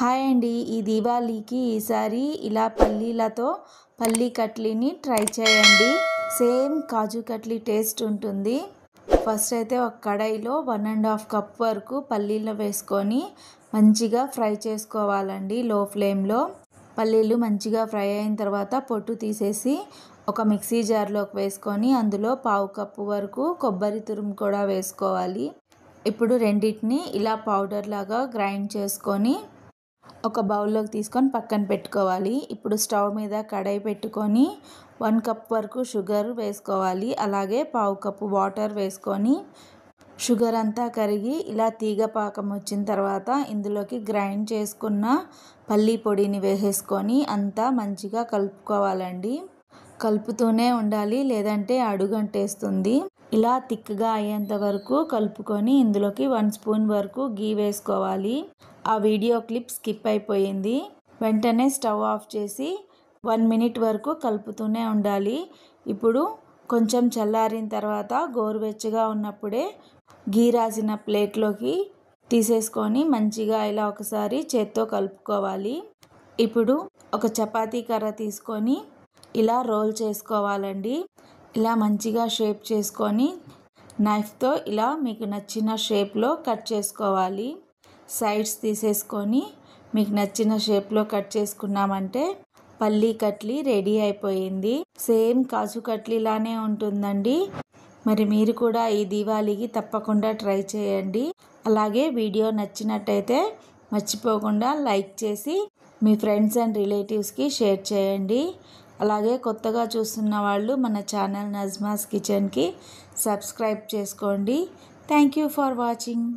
Hi అండి. ఈ దీవాళీకి ఈసారి ఇలా పల్లీలతో పల్లీ కట్లీని ట్రై చేయండి. సేమ్ కాజు కట్లీ టేస్ట్ ఉంటుంది. ఫస్ట్ అయితే ఒక కడాయిలో 1.5 కప్ వరకు పల్లీలు వేసుకొని మంచిగా ఫ్రై చేసుకోవాలండి లో ఫ్లేమ్లో. పల్లీలు మంచిగా ఫ్రై అయిన తర్వాత పొట్టు తీసేసి ఒక మిక్సీ జార్లోకి వేసుకొని అందులో 1/2 కప్పు వరకు కొబ్బరి తురుము కూడా వేసుకోవాలి. ఇప్పుడు రెండింటిని ఇలా పౌడర్ లాగా గ్రైండ్ చేసుకొని ఒక బౌల్లోకి తీసుకొని పక్కన పెట్టుకోవాలి. ఇప్పుడు స్టవ్ మీద కడాయి పెట్టుకొని 1 కప్ వరకు షుగర్ వేసుకోవాలి. అలాగే 1/2 కప్పు వాటర్ వేసుకొని షుగర్ అంతా కరిగి ఇలా తీగ పాకం వచ్చిన తర్వాత ఇందులోకి గ్రైండ్ చేసుకున్న పల్లీ పొడిని వేసేసుకొని అంతా మంచిగా కలుపుకోవాలండి. కలుపుతూనే ఉండాలి, లేదంటే అడుగంటేస్తుంది. ఇలా తిక్కగా అయ్యేంత వరకు కలుపుకొని ఇందులోకి 1 స్పూన్ వరకు గీ వేసుకోవాలి. ఆ వీడియో క్లిప్ స్కిప్ అయిపోయింది. వెంటనే స్టవ్ ఆఫ్ చేసి 1 మినిట్ వరకు కలుపుతూనే ఉండాలి. ఇప్పుడు కొంచెం చల్లారిన తర్వాత గోరువెచ్చగా ఉన్నప్పుడే గీ రాసిన ప్లేట్లోకి తీసేసుకొని మంచిగా ఇలా ఒకసారి చేత్తో కలుపుకోవాలి. ఇప్పుడు ఒక చపాతీ కర్ర తీసుకొని ఇలా రోల్ చేసుకోవాలండి. ఇలా మంచిగా షేప్ చేసుకొని నైఫ్తో ఇలా మీకు నచ్చిన షేప్లో కట్ చేసుకోవాలి. సైడ్స్ తీసేసుకొని మీకు నచ్చిన షేప్లో కట్ చేసుకున్నామంటే పల్లీ కట్లీ రెడీ అయిపోయింది. సేమ్ కాజు కట్లీలానే ఉంటుందండి. మరి మీరు కూడా ఈ దీవాళీకి తప్పకుండా ట్రై చేయండి. అలాగే వీడియో నచ్చినట్టయితే మర్చిపోకుండా లైక్ చేసి మీ ఫ్రెండ్స్ అండ్ రిలేటివ్స్కి షేర్ చేయండి. అలాగే కొత్తగా చూస్తున్న వాళ్ళు మన ఛానల్ నజ్మాస్ కిచెన్కి సబ్స్క్రైబ్ చేసుకోండి. Thank you for watching.